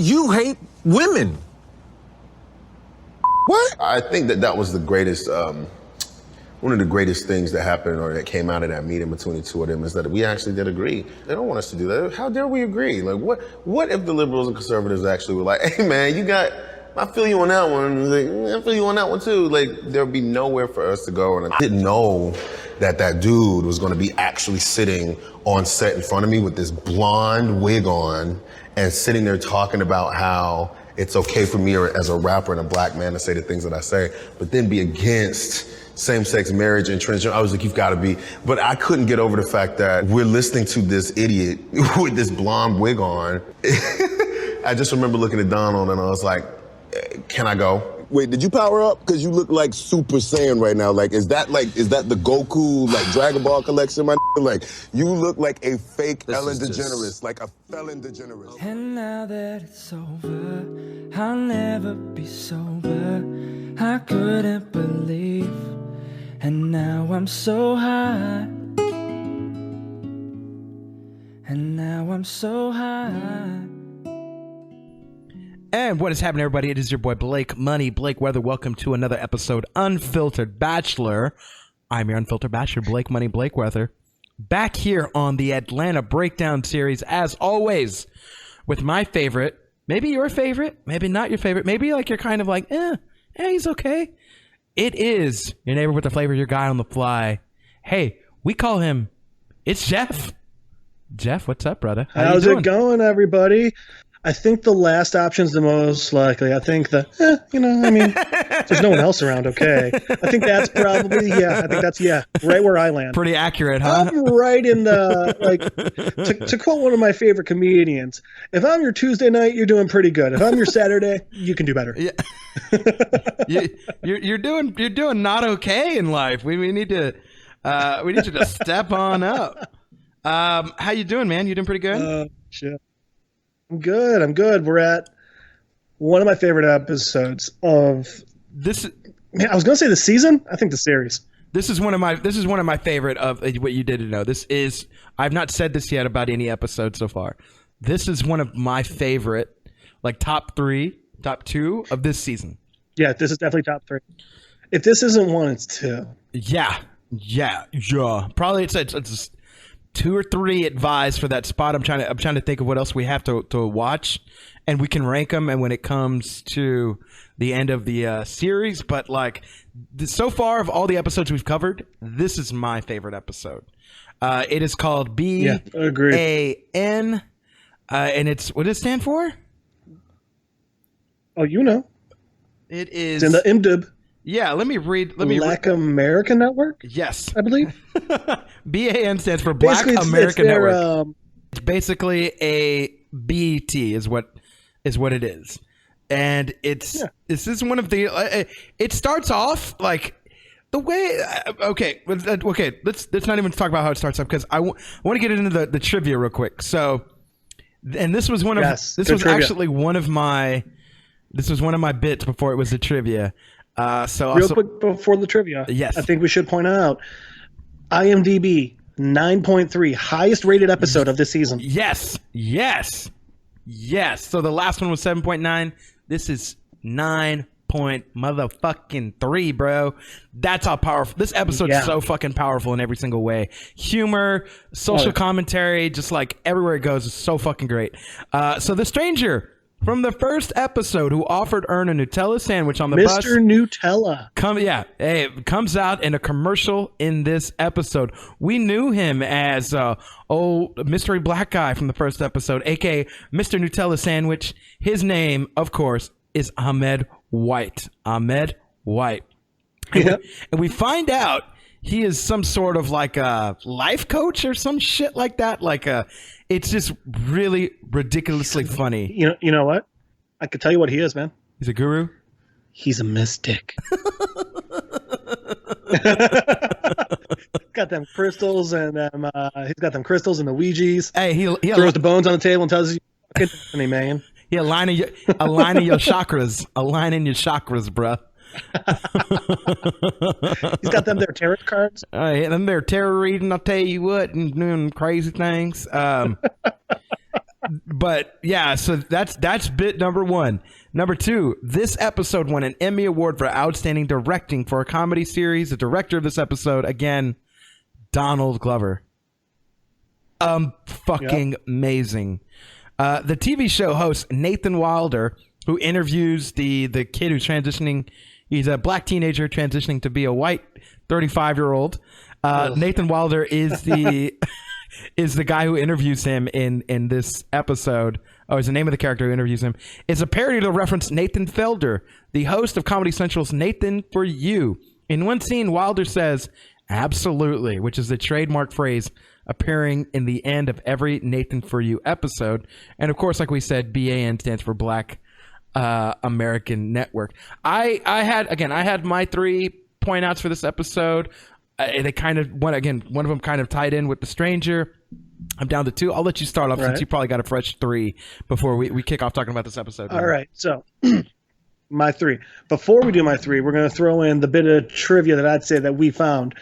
You hate women. What? I think that was the greatest, one of the greatest things that happened or that came out of that meeting between the two of them is that we actually did agree. They don't want us to do that. How dare we agree? Like, what if the liberals and conservatives actually were like, hey man, I feel you on that one. Like, I feel you on that one too. Like, there'd be nowhere for us to go. And I didn't know that dude was going to be actually sitting on set in front of me with this blonde wig on and sitting there talking about how it's okay for me as a rapper and a black man to say the things that I say, but then be against same-sex marriage and transgender. I was like, you've got to be. But I couldn't get over the fact that we're listening to this idiot with this blonde wig on. I just remember looking at Donald and I was like, can I go? Wait, did you power up? Because you look like Super Saiyan right now. Like, is that the Goku, like, Dragon Ball collection, my Like, you look like a fake Ellen DeGeneres, like a felon DeGeneres. And now that it's over, I'll never be sober. I couldn't believe. And now I'm so high. And now I'm so high. And what is happening, everybody? It is your boy Blake Weather. Welcome to another episode, Unfiltered Bachelor. I'm your Unfiltered Bachelor, Blake Weather. Back here on the Atlanta Breakdown Series, as always, with my favorite, maybe your favorite, maybe not your favorite, maybe like you're kind of like, he's okay. It is your neighbor with the flavor, your guy on the fly. Hey, we call him, it's Jeff. Jeff, what's up, brother? How's it going, everybody? I think the last option's the most likely. I think there's no one else around, okay. I think that's probably, right where I land. Pretty accurate, huh? I'm right in the, to quote one of my favorite comedians, if I'm your Tuesday night, you're doing pretty good. If I'm your Saturday, you can do better. Yeah. you're doing not okay in life. We need you to step on up. How you doing, man? You doing pretty good? Shit. I'm good. We're at one of my favorite episodes of this. Man, I was going to say the season. I think the series. This is one of my favorite of what you didn't know. I've not said this yet about any episode so far. This is one of my favorite, like top 3, top 2 of this season. Yeah, this is definitely top 3. If this isn't 1, it's 2. Yeah. Probably it's 2 or 3 advised for that spot. I'm trying to think of what else we have to watch, and we can rank them. And when it comes to the end of the series, but like so far of all the episodes we've covered, this is my favorite episode. It is called B.A.N, and what does it stand for? Oh, you know, it is it's in the IMDb. Yeah, let me read. Black American Network? Yes. I believe. B.A.N stands for Black American Network. It's basically a BET is what it is. And this is one of the it starts off like the way let's not even talk about how it starts off because I want to get into the trivia real quick. So, and this was one of one of my bits before it was the trivia. Real quick before the trivia, yes, I think we should point out IMDb 9.3, highest rated episode of this season. Yes. So the last one was 7.9. This is 9.3, bro. That's how powerful this episode is. So fucking powerful in every single way. Humor, social commentary, just like everywhere it goes is so fucking great. So the stranger from the first episode who offered Ern a Nutella sandwich on the bus. Mr. Nutella. Comes out in a commercial in this episode. We knew him as mystery black guy from the first episode, a.k.a. Mr. Nutella Sandwich. His name, of course, is Ahmed White. And we find out he is some sort of like a life coach or some shit like that. It's just really ridiculously funny. You know what? I could tell you what he is, man. He's a guru? He's a mystic. Got them crystals and he's got them crystals and the Ouijas. Hey, he throws the bones on the table and tells you, "Fucking man." He aligning your chakras, bruh. He's got them there tarot cards. Them there tarot reading, I'll tell you what, and doing crazy things. But yeah, so that's bit number one. Number two, this episode won an Emmy Award for Outstanding Directing for a comedy series. The director of this episode, again, Donald Glover. Fucking amazing. The TV show host Nathan Wilder, who interviews the kid who's transitioning. He's a black teenager transitioning to be a white 35-year-old. Nathan Wilder is the is the guy who interviews him in this episode. Oh, is the name of the character who interviews him. It's a parody to reference Nathan Felder, the host of Comedy Central's Nathan For You. In one scene, Wilder says, "Absolutely," which is the trademark phrase appearing in the end of every Nathan For You episode. And of course, like we said, B.A.N stands for Black American Network. I had my 3 point outs for this episode. They kind of one of them kind of tied in with The Stranger. I'm down to 2. I'll let you start off since you probably got a fresh 3 before we kick off talking about this episode. All right, so my 3. Before we do my 3, we're going to throw in the bit of trivia that I'd say that we found.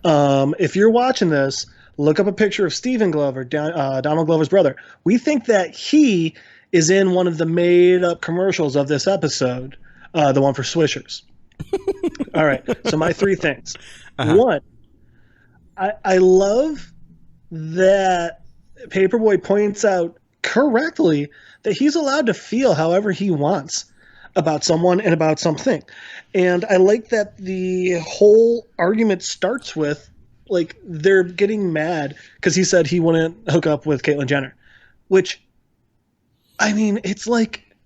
If you're watching this, look up a picture of Stephen Glover, Donald Glover's brother. We think that he is in one of the made-up commercials of this episode, the one for Swishers. All right, so my 3 things. One, I love that Paperboy points out correctly that he's allowed to feel however he wants about someone and about something. And I like that the whole argument starts with, like, they're getting mad because he said he wouldn't hook up with Caitlyn Jenner, which, I mean, it's like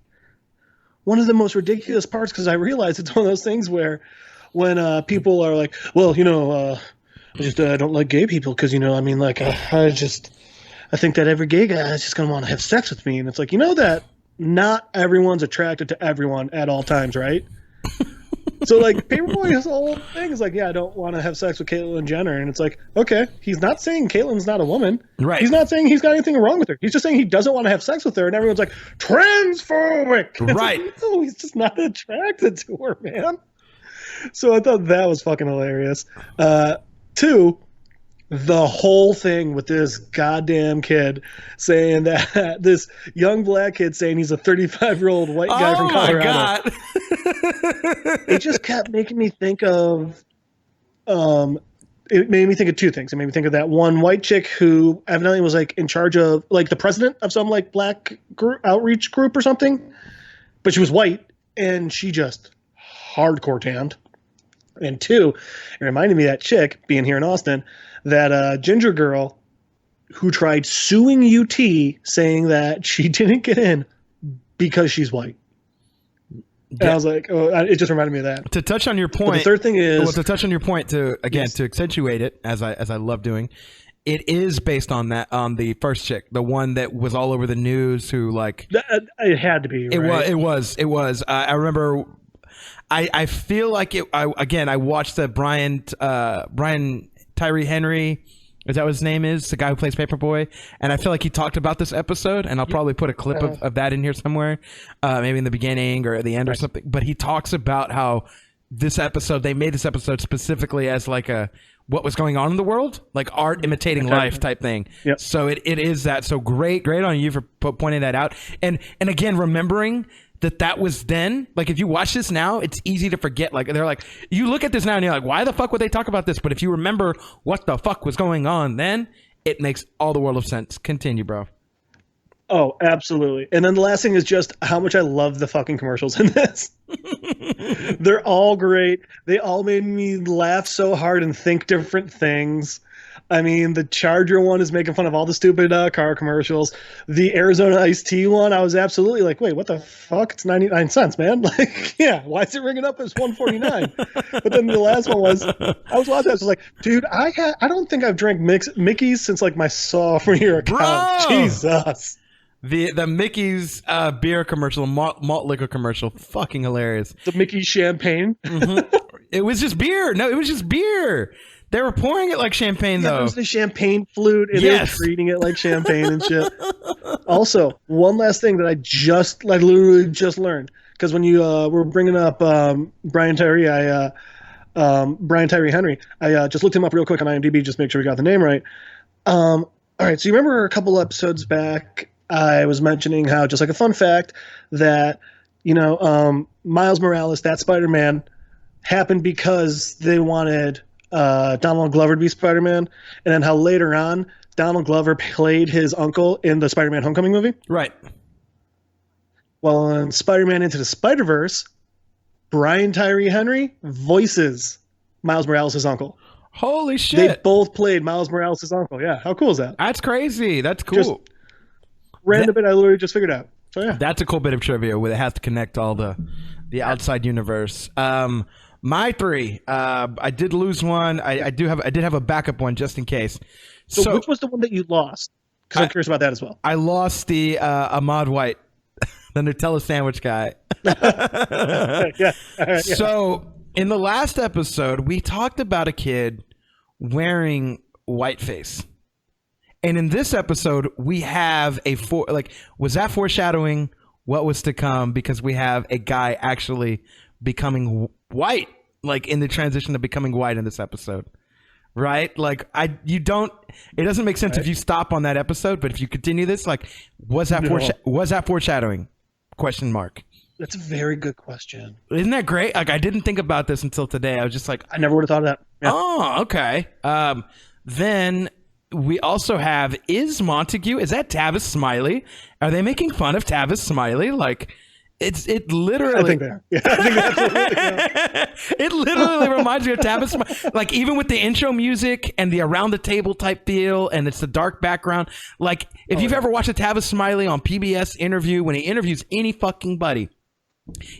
one of the most ridiculous parts because I realize it's one of those things where when people are like, well, I just don't like gay people because, I mean, like, I think that every gay guy is just going to want to have sex with me. And it's like, that not everyone's attracted to everyone at all times, right? So, like, Paperboy's whole thing is like, yeah, I don't want to have sex with Caitlyn Jenner. And it's like, okay, he's not saying Caitlyn's not a woman. Right. He's not saying he's got anything wrong with her. He's just saying he doesn't want to have sex with her. And everyone's like, transphobic. Right. Like, no, he's just not attracted to her, man. So I thought that was fucking hilarious. 2, the whole thing with this goddamn kid saying that this young black kid saying he's a 35-year-old white guy from Colorado. Oh my God. It just kept making me think of it made me think of 2 things. It made me think of that one white chick who evidently was like in charge of like the president of some like black outreach group or something, but she was white and she just hardcore tanned. And 2, it reminded me of that chick being here in Austin, that ginger girl who tried suing UT saying that she didn't get in because she's white. And I was like, oh, it just reminded me of that. To touch on your point, but the third thing is, to touch on your point, to accentuate it, as I love doing, it is based on the first chick, the one that was all over the news, who like it had to be. Right? It was. I remember. I feel like it. I watched the Brian Tyree Henry. Is that what his name is? The guy who plays Paperboy. And I feel like he talked about this episode, and I'll probably put a clip of that in here somewhere, maybe in the beginning or at the end or something. But he talks about how they made this episode specifically as like what was going on in the world, like art imitating life type thing. Yep. So it is that. So great on you for pointing that out. And again, remembering that was then. Like, if you watch this now, it's easy to forget. Like, they're like, you look at this now and you're like, why the fuck would they talk about this? But if you remember what the fuck was going on then, it makes all the world of sense. Continue, bro. Oh, absolutely. And then the last thing is just how much I love the fucking commercials in this. They're all great. They all made me laugh so hard and think different things. I mean, the Charger one is making fun of all the stupid car commercials. The Arizona iced tea one, I was absolutely like, wait, what the fuck? It's 99 cents, man. Like, yeah, why is it ringing up as 149? But then the last one was, I was watching, I was like, dude, I don't think I've drank Mickey's since like my sophomore year of college. Jesus. The Mickey's beer commercial, malt liquor commercial, fucking hilarious. The Mickey champagne. Mm-hmm. It was just beer. No, it was just beer. They were pouring it like champagne, though. It was the champagne flute, and they were treating it like champagne and shit. Also, one last thing that I literally just learned, because when you were bringing up Brian Tyree Henry, I just looked him up real quick on IMDb, just make sure we got the name right. All right, so you remember a couple episodes back, I was mentioning how, just like a fun fact, that, Miles Morales, that Spider-Man, happened because they wanted Donald Glover to be Spider-Man, and then how later on Donald Glover played his uncle in the Spider-Man Homecoming movie. Right. Well, in Spider-Man Into the Spider-Verse, Brian Tyree Henry voices Miles Morales' uncle. Holy shit. They both played Miles Morales' uncle. Yeah, how cool is that? That's crazy. That's cool. Just random bit I literally just figured out. So yeah. That's a cool bit of trivia where they have to connect all the outside universe. My three, I did lose one. I did have a backup one just in case. So which was the one that you lost? Because I'm curious about that as well. I lost the Ahmad White, the Nutella sandwich guy. Yeah. Yeah. So in the last episode, we talked about a kid wearing whiteface. And in this episode, we have was that foreshadowing what was to come? Because we have a guy actually becoming white, like in the transition to becoming white in this episode, right? Like it doesn't make sense if you stop on that episode, but if you continue this, like, was that foreshadowing? Question mark. That's a very good question. Isn't that great? Like, I didn't think about this until today. I was just like, I never would have thought of that. Yeah. Oh, okay. Then we also have, is that Tavis Smiley? Are they making fun of Tavis Smiley? Like, it literally. I think they are. Yeah, I think that's it literally reminds me of Tavis Smiley. Like, even with the intro music and the around the table type feel, and it's the dark background. Like, if you've ever watched a Tavis Smiley on PBS interview, when he interviews any fucking buddy,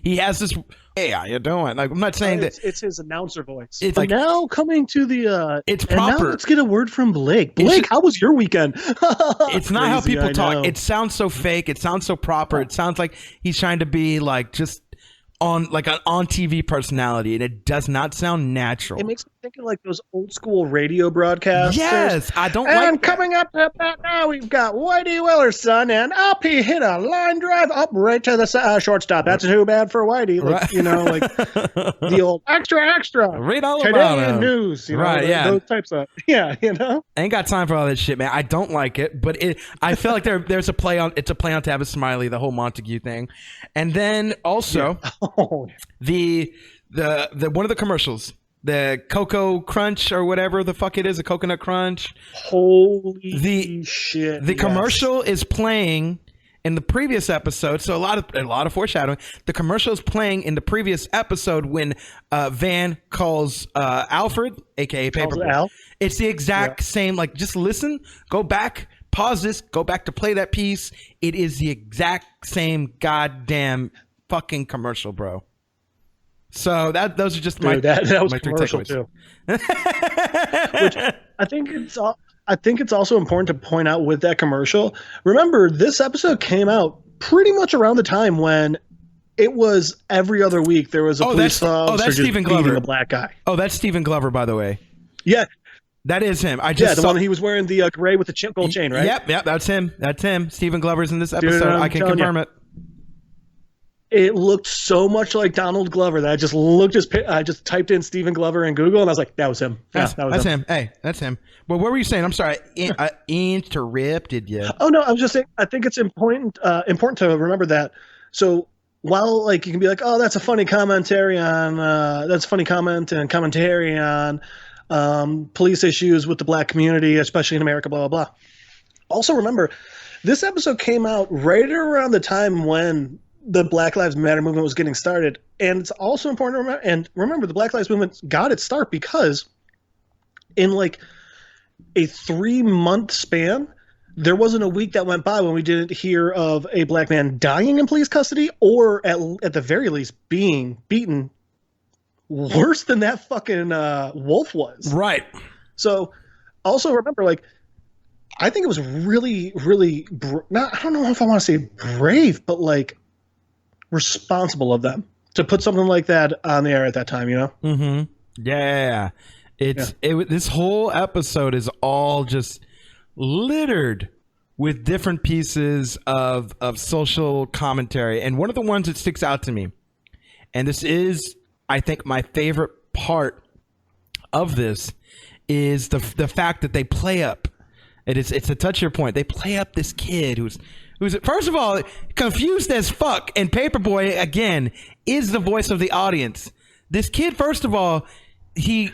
he has this, hey, how you doing? Like, I'm not saying that it's his announcer voice. It's like, now coming to the it's and proper. now let's get a word from Blake. Blake, how was your weekend? It's not how people talk. Know. It sounds so fake. It sounds so proper. It sounds like he's trying to be like just on like an on TV personality, and it does not sound natural. It makes me think of like those old school radio broadcasts. Yes, I don't and like coming up now, we've got Whitey Willerson, and up he hit a line drive up right to the shortstop. That's too bad for Whitey. Like, Right. Like the old extra. Read all Today about in him. news. Right, yeah. Those types of, yeah, I ain't got time for all that shit, man. I don't like it, but I feel like there's a play on Tavis Smiley, the whole Montague thing. And then also the one of the commercials, the Cocoa Crunch or whatever the fuck it is, a Coconut Crunch. Holy shit. The commercial is playing in the previous episode, so a lot of foreshadowing. The commercial is playing in the previous episode when Van calls Alfred, aka Paperboy. It's the exact same. Like, just listen, go back, pause this, go back to play that piece. It is the exact same goddamn fucking commercial, bro. So those are just my that was my three commercial takeaways. too. Which I think it's also important to point out with that commercial. Remember, this episode came out pretty much around the time when it was every other week there was a police officer that's Stephen Glover, beating a black guy. Oh, that's Stephen Glover, by the way. Yeah. That is him. The one he was wearing the gray with the gold chain, right? Yep, that's him. That's him. Stephen Glover's in this episode. Dude, I can confirm it. It looked so much like Donald Glover that I just typed in Stephen Glover in Google, and I was like, that was him. Yeah, that's him. Hey, that's him. Well, what were you saying? I'm sorry. I interrupted you. Oh, no, I was just saying, I think it's important to remember that. So while, like, you can be like, oh, that's a funny commentary on, police issues with the black community, especially in America, blah, blah, blah. Also remember, this episode came out right around the time when the Black Lives Matter movement was getting started. And it's also important to remember the Black Lives Movement got its start because in like a 3-month span, there wasn't a week that went by when we didn't hear of a black man dying in police custody or at the very least being beaten worse than that fucking Wolf was. Right. So also remember, like, I think it was really, really, I don't know if I want to say brave, but like responsible of them to put something like that on the air at that time, you know? Mm-hmm. Yeah. This whole episode is all just littered with different pieces of social commentary. And one of the ones that sticks out to me, and this is, I think, my favorite part of this, is the fact that they play up. It's to touch your point. They play up this kid who's who's first of all confused as fuck, and Paperboy again is the voice of the audience. This kid, first of all, he's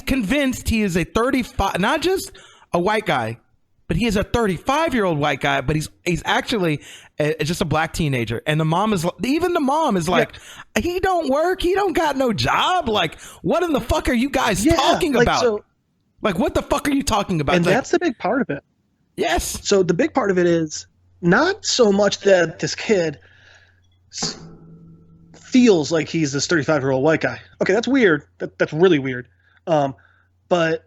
convinced he is a 35, not just a white guy, but he is a 35-year-old white guy, but he's actually just a black teenager. And the mom is like, he don't work, he don't got no job. Like, what in the fuck are you guys talking about? So, like, what the fuck are you talking about? And that's the big part of it. Yes. So the big part of it is not so much that this kid feels like he's this 35-year-old white guy. Okay, that's weird. That's really weird. But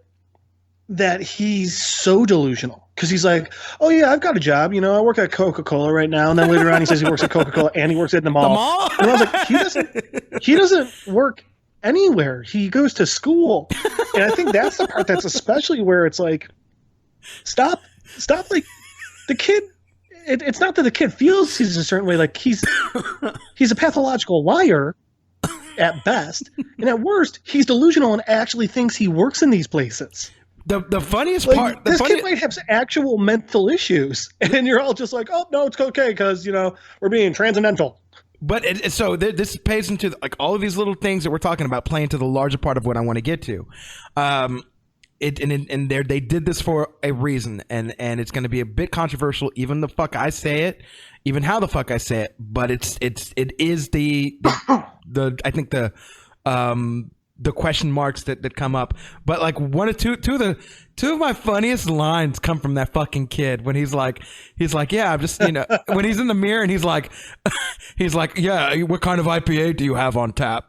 that he's so delusional because he's like, oh yeah, I've got a job. You know, I work at Coca-Cola right now. And then later on, he says he works at Coca-Cola and he works at the mall. The mall? And I was like, he doesn't work anywhere. He goes to school. And I think that's the part that's especially where it's like, stop. Like the kid. It's not that the kid feels he's a certain way. Like he's a pathological liar at best, and at worst, he's delusional and actually thinks he works in these places. The funniest like, part. This kid might have actual mental issues, and you're all just like, "Oh no, it's okay," because we're being transcendental. But this pays into like all of these little things that we're talking about, play into the larger part of what I want to get to. They did this for a reason, and it's going to be a bit controversial, even the fuck I say it, even how the fuck I say it. But it is the I think the question marks that come up. But like two of my funniest lines come from that fucking kid when he's like, yeah, I'm just when he's in the mirror and he's like, yeah, what kind of IPA do you have on tap?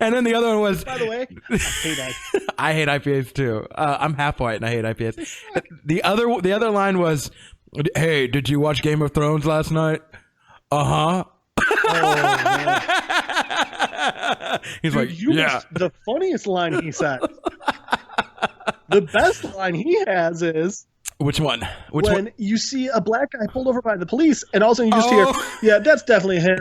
And then the other one was, by the way, I hate IPAs too. I'm half white and I hate IPAs. The other line was, hey, did you watch Game of Thrones last night? Uh-huh. Oh, he's like, yeah. The funniest line he said. The best line he has is, which one? When you see a black guy pulled over by the police, and all of a sudden you just hear, "Yeah, that's definitely him.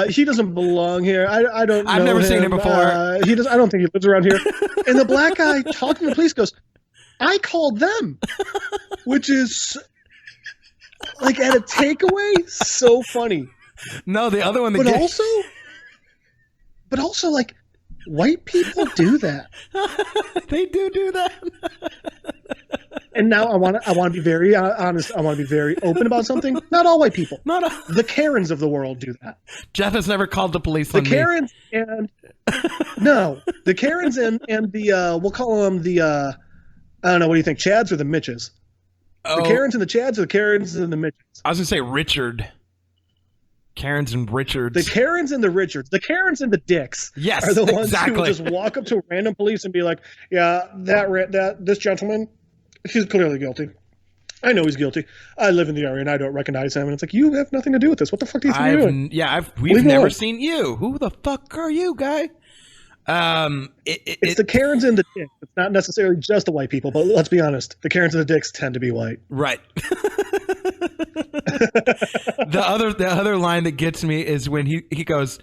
He doesn't belong here. I don't know I've never seen him before. I don't think he lives around here." And the black guy talking to the police goes, "I called them," which is like at a takeaway, so funny. No, the other one. But also, like, white people do that. They do that. And now I want to be very honest. I want to be very open about something. Not all white people. The Karens of the world do that. Jeff has never called the police on me. The Karens and the Karens and the we'll call them the I don't know. What do you think, Chads or the Mitches? The Karens and the Chads or the Karens and the Mitches? I was gonna say Richard. Karens and Richards. The Karens and the Richards. The Karens and the Dicks. Yes, are the ones exactly. who will just walk up to random police and be like, "Yeah, this gentleman, he's clearly guilty. I know he's guilty. I live in the area and I don't recognize him." And it's like, you have nothing to do with this. What the fuck do you think you're doing? Yeah, we've never seen you. Who the fuck are you, guy? It's the Karens and the Dicks. It's not necessarily just the white people, but let's be honest. The Karens and the Dicks tend to be white. Right. The other line that gets me is when he goes,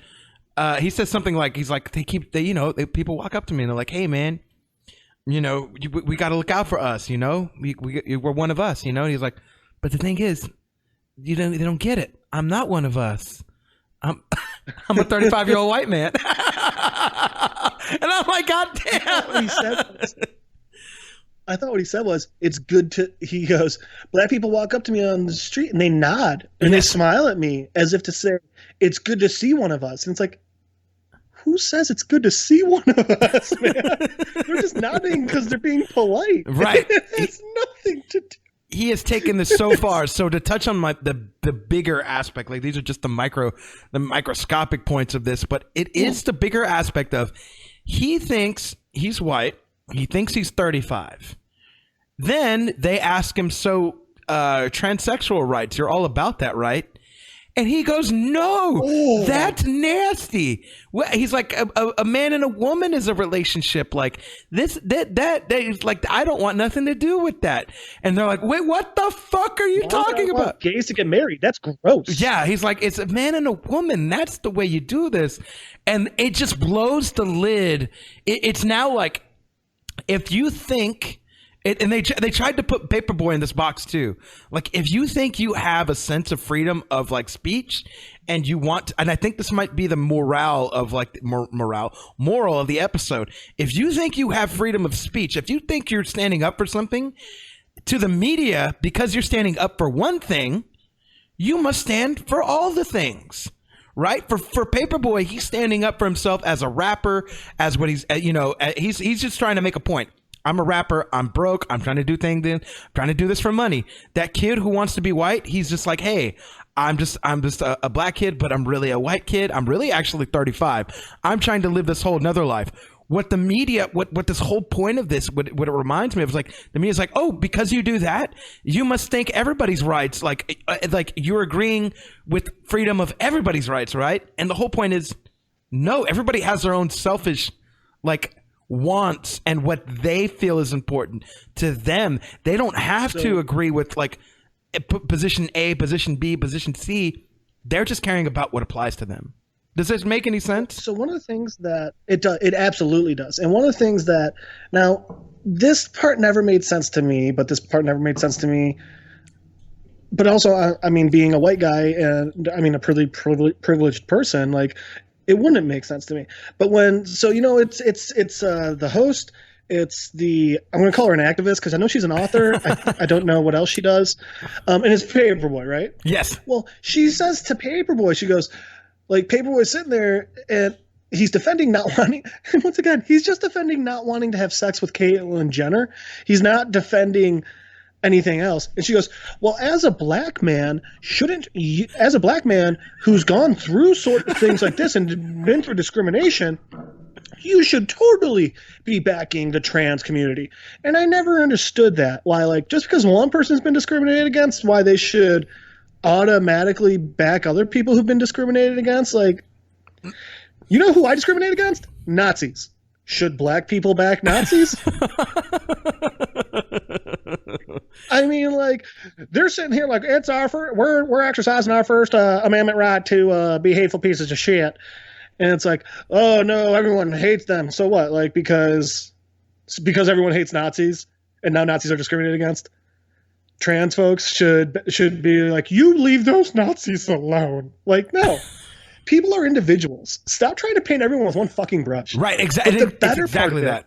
he says something like, people walk up to me and they're like, "Hey man, we got to look out for us, we're one of us, And he's like, "But the thing is, they don't get it. I'm not one of us. I'm a 35-year-old white man." And I'm like, God damn. I thought what he said was, it's good to, he goes, "Black people walk up to me on the street and they nod and they smile at me as if to say, it's good to see one of us." And it's like, who says it's good to see one of us, man? They're just nodding because they're being polite. Right. It's nothing to do. He has taken this so far. So to touch on the bigger aspect, like these are just the microscopic points of this, but it is the bigger aspect of, he thinks he's white. He thinks he's 35. Then they ask him, so transsexual rights, you're all about that, right? And he goes, "No, that's nasty." He's like, a man and a woman is a relationship. Like this, that is like, I don't want nothing to do with that. And they're like, "Wait, what the fuck are you talking about? Gays to get married? That's gross." Yeah, he's like, it's a man and a woman. That's the way you do this. And it just blows the lid. It's now like, if you think And they tried to put Paperboy in this box too. Like, if you think you have a sense of freedom of like speech, and you want, and I think this might be the moral of like moral of the episode. If you think you have freedom of speech, if you think you're standing up for something to the media because you're standing up for one thing, you must stand for all the things. Right? For Paperboy, he's standing up for himself as a rapper, as what he's, he's just trying to make a point. I'm a rapper. I'm broke. I'm trying to do things. I'm trying to do this for money. That kid who wants to be white, he's just like, hey, I'm just a black kid, but I'm really a white kid. I'm really actually 35. I'm trying to live this whole another life. What the media, what this whole point of this, what it reminds me of is like, the media's like, oh, because you do that, you must think everybody's rights, like you're agreeing with freedom of everybody's rights, right? And the whole point is, no, everybody has their own selfish, like, wants and what they feel is important to them. They don't have to agree with like position A, position B, position C. They're just caring about what applies to them. Does this make any sense? So one of the things that it absolutely does. And one of the things that, now this part never made sense to me, but this part never made sense to me. But also, I mean, being a white guy and I mean, a pretty privileged person, like, it wouldn't make sense to me. But it's the host. It's I'm going to call her an activist because I know she's an author. I don't know what else she does. And it's Paperboy, right? Yes. Well, she says to Paperboy, she goes, like, Paperboy's sitting there and he's defending not wanting, and once again, he's just defending not wanting to have sex with Caitlyn Jenner. He's not defending anything else. And she goes, well, as a black man who's gone through sort of things like this and been through discrimination, you should totally be backing the trans community. And I never understood that. Why, like, just because one person's been discriminated against, why they should automatically back other people who've been discriminated against. Like, you know who I discriminate against? Nazis. Should black people back Nazis? I mean, like, they're sitting here like, it's our we're exercising our First Amendment right to be hateful pieces of shit, and it's like, oh no, everyone hates them. So what? Like, because everyone hates Nazis, and now Nazis are discriminated against. Trans folks should be like, you leave those Nazis alone. Like, no. People are individuals. Stop trying to paint everyone with one fucking brush. Right, exactly. The better exactly part of that.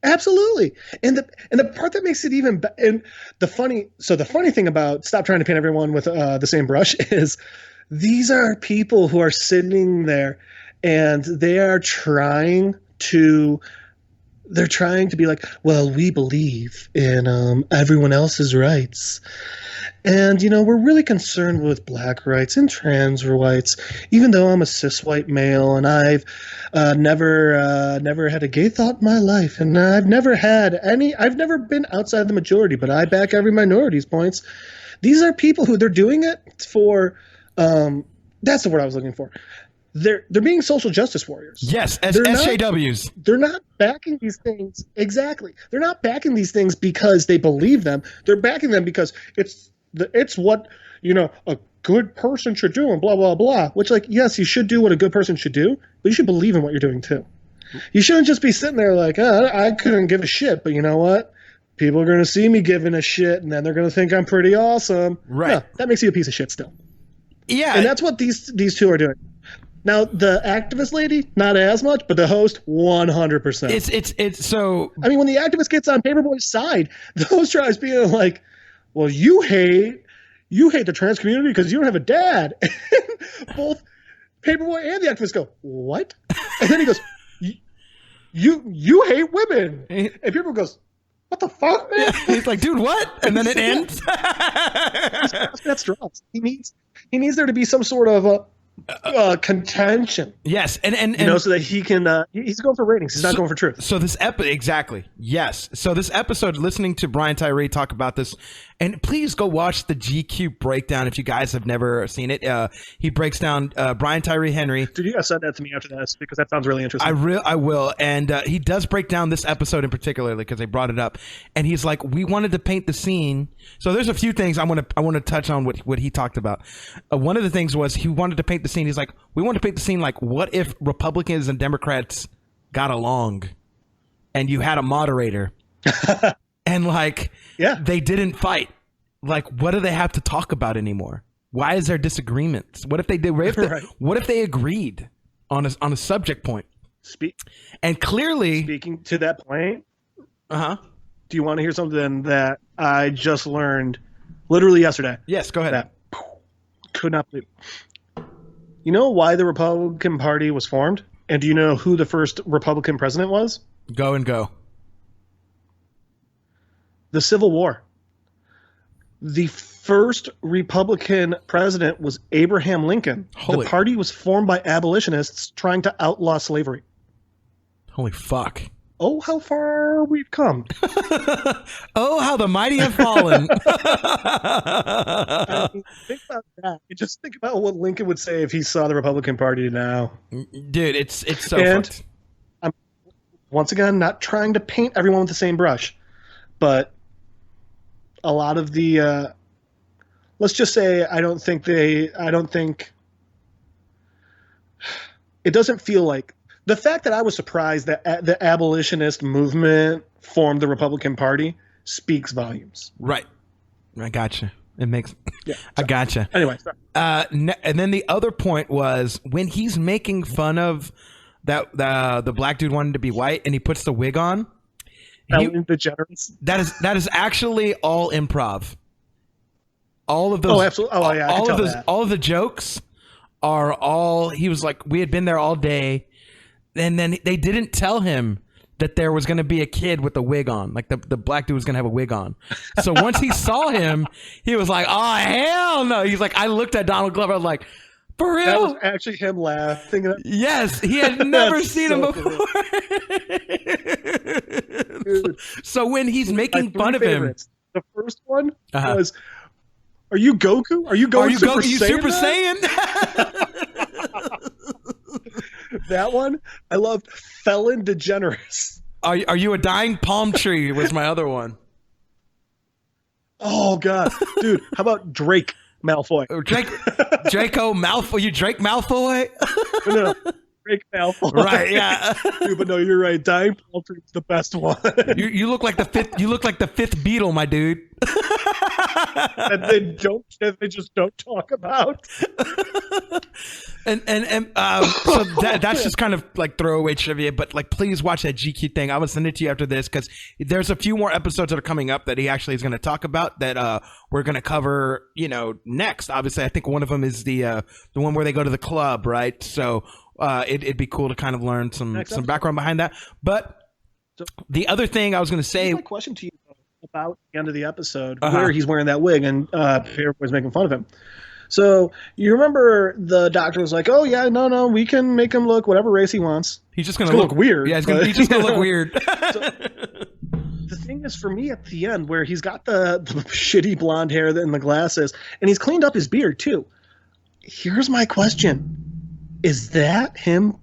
Absolutely. And the part that makes it even and the funny thing about stop trying to paint everyone with the same brush is these are people who are sitting there and they're trying to be like, well, we believe in everyone else's rights. And, we're really concerned with black rights and trans rights, even though I'm a cis white male and I've never had a gay thought in my life. And I've never been outside the majority, but I back every minority's points. These are people who they're doing it for. That's the word I was looking for. They're being social justice warriors. Yes, as SJWs. They're not backing these things. Exactly. They're not backing these things because they believe them. They're backing them because it's what, a good person should do and blah, blah, blah. Which, like, yes, you should do what a good person should do, but you should believe in what you're doing too. You shouldn't just be sitting there like, I couldn't give a shit, but you know what? People are going to see me giving a shit and then they're going to think I'm pretty awesome. Right. No, that makes you a piece of shit still. Yeah. And that's what these two are doing. Now, the activist lady, not as much, but the host, 100%. It's so. I mean, when the activist gets on Paperboy's side, the host tries being like, well, you hate the trans community because you don't have a dad. Both Paperboy and the activist go, what? And then he goes, you hate women. And Paperboy goes, what the fuck, man? He's like, dude, what? And then it ends. That's drops. He needs there to be some sort of contention. Yes, and so that he can. He's going for ratings. He's not going for truth. So this exactly. Yes. So this episode, listening to Brian Tyree talk about this, and please go watch the GQ breakdown if you guys have never seen it. He breaks down Brian Tyree Henry. Dude, you gotta send that to me after this because that sounds really interesting. I will, and he does break down this episode in particular because they brought it up, and he's like, we wanted to paint the scene. So there's a few things I want to touch on what he talked about. One of the things was he wanted to paint the scene. He's like, we want to paint the scene like, what if Republicans and Democrats got along, and you had a moderator, And like, Yeah. they didn't fight. Like, what do they have to talk about anymore? Why is there disagreements? What if they did? Right. What if they agreed on a subject point? And clearly, Speaking to that point, do you want to hear something that I just learned literally yesterday? Yes, go ahead. That could not believe. You know why the Republican Party was formed? And do you know who the first Republican president was? Go. The Civil War. The first Republican president was Abraham Lincoln. Holy. The party was formed by abolitionists trying to outlaw slavery. Holy fuck. Oh, how far we've come. Oh, how the mighty have fallen. I mean, think about that. Just think about what Lincoln would say if he saw the Republican Party now. Dude, it's so And fucked. I'm, once again, not trying to paint everyone with the same brush, but a lot of the, let's just say, I don't think it doesn't feel like, the fact that I was surprised that the abolitionist movement formed the Republican Party speaks volumes. Right. I gotcha. It makes. Yeah. I gotcha. Anyway, sorry. And then the other point was when he's making fun of that the black dude wanting to be white and he puts the wig on. Ellen DeGeneres. That is actually all improv. All of those. Oh, absolutely. Oh, yeah. All of the jokes are all. He was like, we had been there all day. And then they didn't tell him that there was going to be a kid with a wig on. Like the black dude was going to have a wig on. So once he saw him, he was like, oh, hell no. He's like, I looked at Donald Glover. I was like, for real? That was actually him laughing. Yes. He had never seen him before. So when he's making fun of him. The first one was, are you Goku? Are you going Super Saiyan? That one, I loved Felon DeGeneres. Are you a dying palm tree was my other one. Oh, God. Dude, how about Drake Malfoy? Draco Malfoy? You Drake Malfoy? No, Drake Malfoy. Right, yeah. Dude, but no, you're right. Dying palm tree is the best one. You look like the fifth Beatle, my dude. And they just don't talk about. And so that's just kind of like throwaway trivia, but like please watch that GQ thing. I will send it to you after this because there's a few more episodes that are coming up that he actually is going to talk about that we're going to cover, next. Obviously, I think one of them is the one where they go to the club, right? So it'd be cool to kind of learn some background behind that. But the other thing I was going to say, my question to you about the end of the episode where he's wearing that wig and Paperboy was making fun of him. So you remember the doctor was like, "Oh yeah, no, we can make him look whatever race he wants. He's just going to look weird. Yeah, he's just going to look weird." So, the thing is, for me, at the end, where he's got the shitty blonde hair and the glasses, and he's cleaned up his beard too. Here's my question: is that him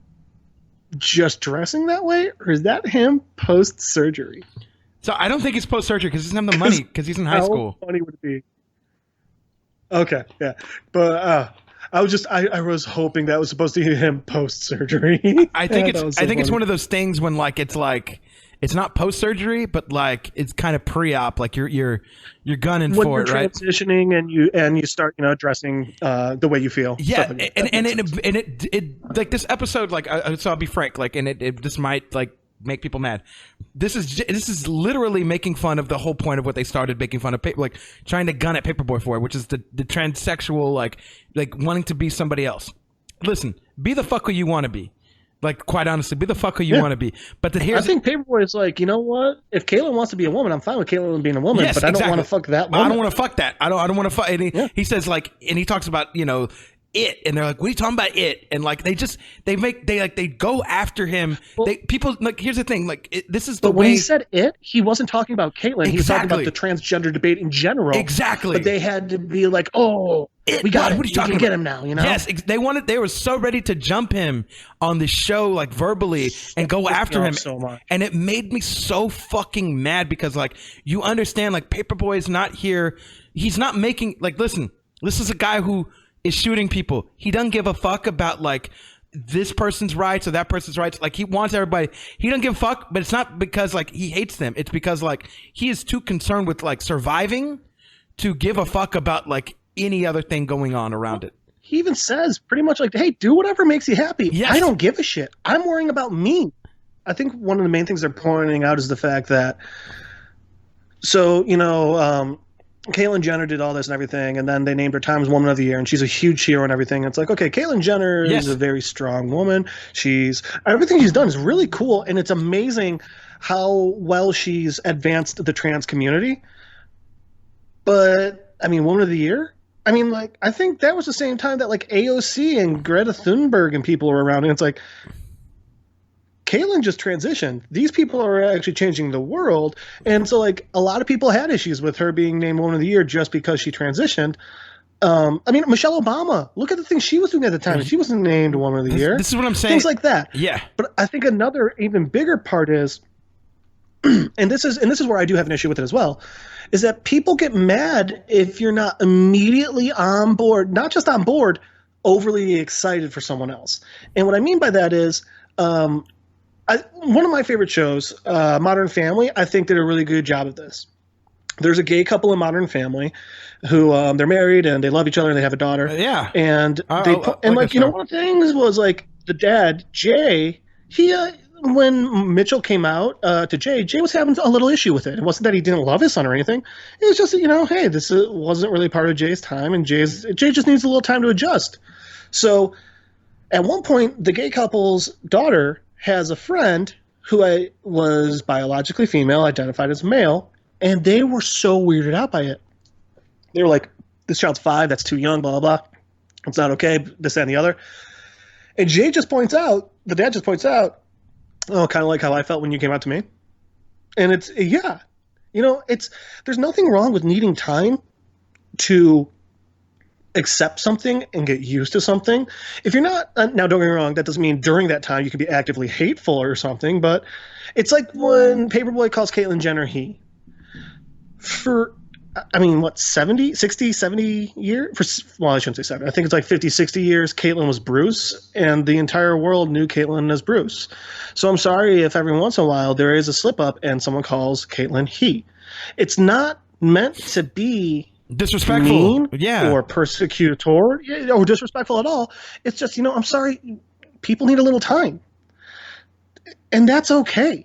just dressing that way, or is that him post surgery? So I don't think he's post surgery because he doesn't have the money because he's in high school. How funny would it be? Okay, yeah, but I was hoping that was supposed to be him post surgery. I think it's one of those things when it's not post surgery, but like it's kind of pre op, like you're gunning when for you're it, right? Transitioning and you start dressing the way you feel. Yeah, and it like this episode, like so I'll be frank, like and it this might like make people mad. This is literally making fun of the whole point of what they started making fun of, like trying to gun at Paperboy for, which is the transsexual, like wanting to be somebody else. Listen, be the fuck who you want to be. Like, quite honestly, be the fuck who you want to be. But I think Paperboy is like, you know what? If Caitlyn wants to be a woman, I'm fine with Caitlyn being a woman, yes, but I don't want to fuck that woman. I don't want to fuck that. I don't want to fuck. And he says like, and he talks about, it, and they're like, what are you talking about it? And like they go after him. Well, people like, here's the thing, like this is the way. But when he said it, he wasn't talking about Caitlyn. He was talking about the transgender debate in general. Exactly. But they had to be like, oh, we got it. What are you talking about? Get him now, Yes, they were so ready to jump him on the show, like verbally, and go after him. So much. And it made me so fucking mad because like you understand, like Paperboy is not here. He's not making listen. This is a guy who is shooting people. He doesn't give a fuck about like this person's rights or that person's rights. Like he wants everybody. He doesn't give a fuck, but it's not because like he hates them. It's because like he is too concerned with like surviving to give a fuck about like any other thing going on around it. He even says pretty much like, hey, do whatever makes you happy. Yes. I don't give a shit. I'm worrying about me. I think one of the main things they're pointing out is the fact that, so, you know, Caitlyn Jenner did all this and everything, and then they named her Times Woman of the Year, and she's a huge hero and everything. It's like, okay, Caitlyn Jenner is a very strong woman. Everything she's done is really cool, and it's amazing how well she's advanced the trans community. But, I mean, Woman of the Year? I mean, like, I think that was the same time that, like, AOC and Greta Thunberg and people were around, and it's like, Caitlyn just transitioned. These people are actually changing the world. And so, like, a lot of people had issues with her being named Woman of the Year just because she transitioned. I mean, Michelle Obama, look at the things she was doing at the time. She wasn't named Woman of the Year. This is what I'm saying. Things like that. Yeah. But I think another even bigger part is, and this is where I do have an issue with it as well, is that people get mad if you're not immediately on board, not just on board, overly excited for someone else. And what I mean by that is, one of my favorite shows, Modern Family, I think did a really good job of this. There's a gay couple in Modern Family who they're married and they love each other and they have a daughter. Yeah. And one of the things was like the dad, Jay, he when Mitchell came out to Jay was having a little issue with it. It wasn't that he didn't love his son or anything. It was just, hey, this wasn't really part of Jay's time, and Jay just needs a little time to adjust. So at one point, the gay couple's daughter has a friend who was biologically female, identified as male, and they were so weirded out by it. They were like, this child's 5, that's too young, blah, blah, blah. It's not okay, this, that, and the other. And Jay just points out, the dad just points out, oh, kind of like how I felt when you came out to me. And it's, yeah. There's nothing wrong with needing time to accept something and get used to something. If you're not, now don't get me wrong, that doesn't mean during that time you can be actively hateful or something, but it's like when Paperboy calls Caitlyn Jenner he. For, 70 years? Well, I shouldn't say 70. I think it's like 50, 60 years, Caitlyn was Bruce, and the entire world knew Caitlyn as Bruce. So I'm sorry if every once in a while there is a slip up and someone calls Caitlyn he. It's not meant to be disrespectful, mean or persecutory or disrespectful at all. It's just, I'm sorry, people need a little time. And that's okay.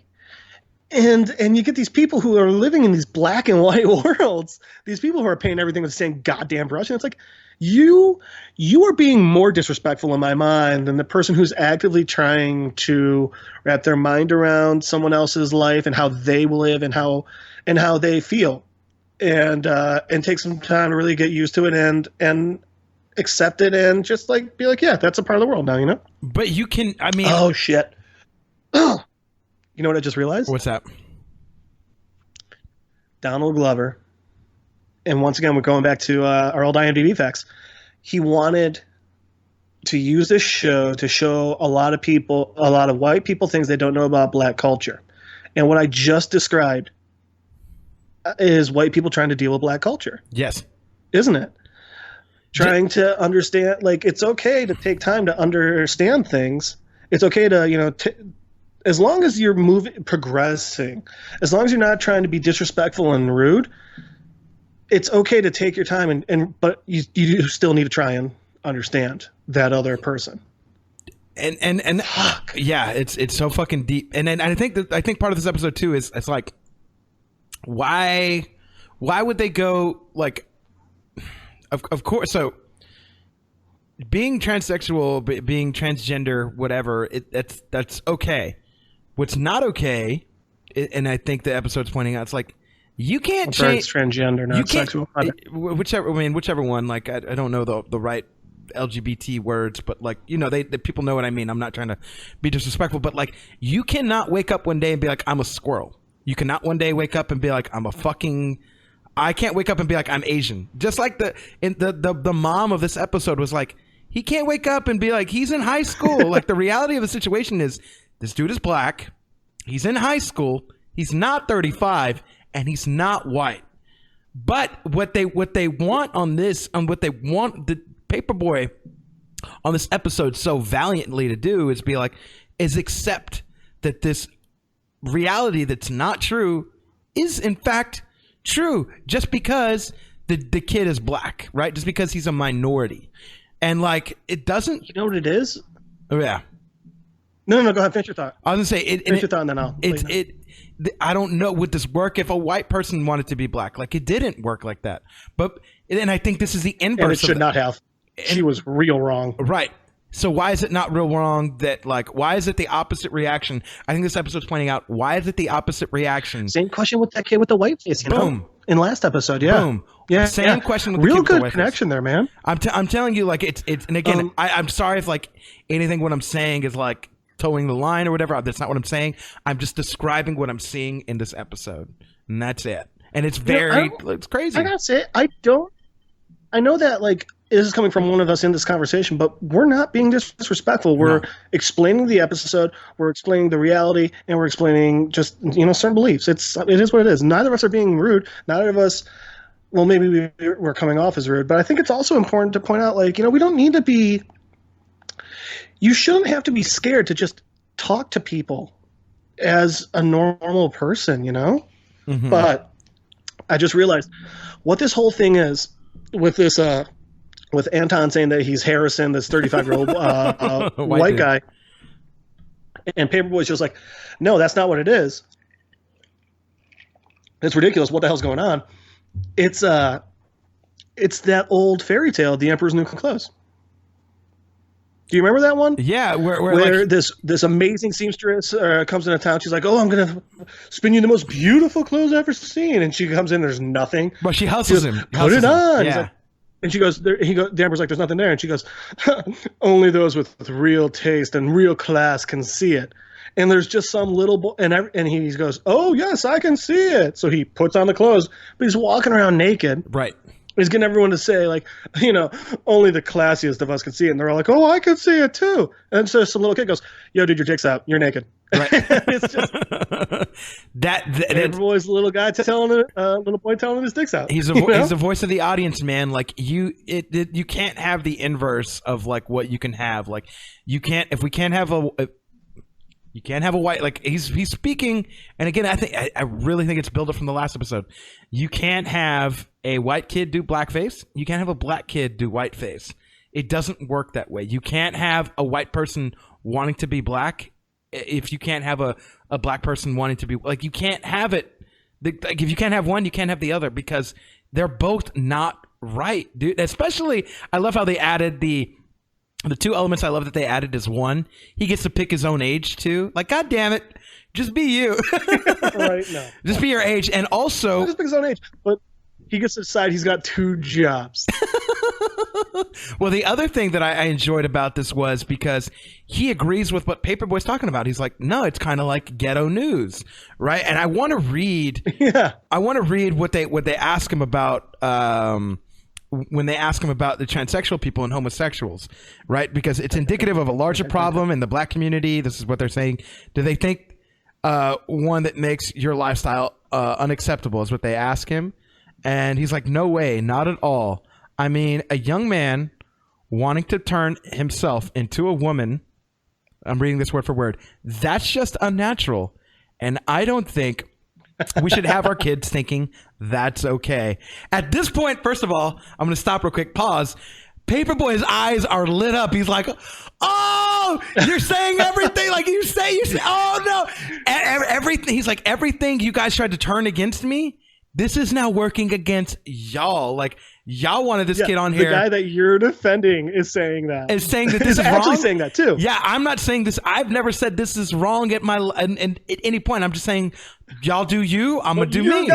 And you get these people who are living in these black and white worlds, these people who are painting everything with the same goddamn brush. And it's like, you are being more disrespectful in my mind than the person who's actively trying to wrap their mind around someone else's life and how they live and how they feel. And take some time to really get used to it and accept it and just like be like, yeah, that's a part of the world now, But you can, oh shit. You know what I just realized? What's that? Donald Glover. And once again, we're going back to our old IMDb facts. He wanted to use this show to show a lot of white people things they don't know about black culture. And what I just described is white people trying to deal with black culture. Yes. Isn't it? Trying to understand, like, it's okay to take time to understand things. It's okay to, as long as you're progressing, as long as you're not trying to be disrespectful and rude, it's okay to take your time but you still need to try and understand that other person. And fuck. Yeah, it's so fucking deep. And then I think part of this episode too is it's like, why would they go like, of course, so being transsexual, being transgender, whatever, that's okay. What's not okay, and I think the episode's pointing out, it's like you can't change. It's transgender, not sexual. Whichever one. Like I don't know the right LGBT words, but like they people know what I mean. I'm not trying to be disrespectful, but like you cannot wake up one day and be like I'm a squirrel. You cannot one day wake up and be like I can't wake up and be like I'm Asian. Just like the mom of this episode was like, he can't wake up and be like he's in high school. Like the reality of the situation is, this dude is black, he's in high school, he's not 35, and he's not white. But what they want on this, what they want the Paperboy on this episode so valiantly to do is accept that this reality that's not true is in fact true, just because the kid is black, right? Just because he's a minority. And like, it doesn't... You know what it is? Oh, yeah. No, go ahead. Finish your thought. I was going to say... Finish your thought and then I'll... I don't know, would this work if a white person wanted to be black? Like, it didn't work like that. But... And I think this is the inverse. And it should not have. She was real wrong. Right. So why is it not real wrong that, like, why is it the opposite reaction? I think this episode's pointing out, why is it the opposite reaction? Same question with that kid with the white face, you Boom. know? In last episode, yeah. Boom. Yeah. Same question with the real kid with the good white connection there, man. I'm telling you, like, it's and again, I'm sorry if, like, anything what I'm saying is, like, towing the line or whatever. That's not what I'm saying. I'm just describing what I'm seeing in this episode. And that's it. And it's very, it's crazy. I gotta say, I know that, like, this is coming from one of us in this conversation, but we're not being disrespectful. We're explaining the episode, we're explaining the reality, and we're explaining just, you know, certain beliefs. It is what it is. Neither of us are being rude. Neither of us, well, maybe we're coming off as rude, but I think it's also important to point out, like, you know, we don't need to be, you shouldn't have to be scared to just talk to people as a normal person, you know? Mm-hmm. But I just realized what this whole thing is with this, with Anton saying that he's Harrison, this 35-year-old white guy, and Paperboy's just like, no, that's not what it is. It's ridiculous. What the hell's going on? It's that old fairy tale, The Emperor's New Clothes. Do you remember that one? Yeah, where like, this amazing seamstress comes into town. She's like, "Oh, I'm gonna spin you the most beautiful clothes I've ever seen," and she comes in. There's nothing. But she hustles him. Put it on. Yeah. And she goes, the Emperor's like, "There's nothing there." And she goes, "Only those with real taste and real class can see it." And there's just some little boy, and he goes, "Oh yes, I can see it." So he puts on the clothes, but he's walking around naked. Right. He's getting everyone to say, like, you know, only the classiest of us can see it. And they're all like, "Oh, I can see it too." And so some little kid goes, "Yo, dude, your dick's out. You're naked." Right. It's just Paperboy's little guy little boy telling his dick's out. He's the voice of the audience, man. Like you can't have the inverse of like what you can have. Like you can't have a white, like he's speaking. And again, I really think it's built up from the last episode. You can't have a white kid do blackface. You can't have a black kid do whiteface. It doesn't work that way. You can't have a white person wanting to be black if you can't have a black person wanting to be, like, you can't have it. Like, if you can't have one, you can't have the other, because they're both not right, dude. Especially, I love how they added the two elements I love that they added is one, he gets to pick his own age too. Like, God damn it, just be you. Right, no. Just be your age. And also, just pick his own age. But he gets to decide he's got 2 jobs. Well, the other thing that I enjoyed about this was because he agrees with what Paperboy's talking about. He's like, no, it's kind of like ghetto news, right? And I want to read. Yeah. I want to read what they ask him about. When they ask him about the transsexual people and homosexuals, right? Because it's indicative of a larger problem in the black community. This is what they're saying. Do they think one that makes your lifestyle unacceptable is what they ask him? And he's like, no way, not at all. I mean, a young man wanting to turn himself into a woman, I'm reading this word for word, that's just unnatural. And I don't think we should have our kids thinking that's okay. At this point, first of all, I'm going to stop real quick, pause. Paperboy's eyes are lit up. He's like, oh, you're saying everything. Like you say, oh no. Everything. He's like, everything you guys tried to turn against me, this is now working against y'all. Like, y'all wanted this kid on here. The guy that you're defending is saying that. Is saying that this is actually wrong? Saying that too. Yeah, I'm not saying this. I've never said this is wrong at at any point. I'm just saying, y'all do you, I'm going to do me.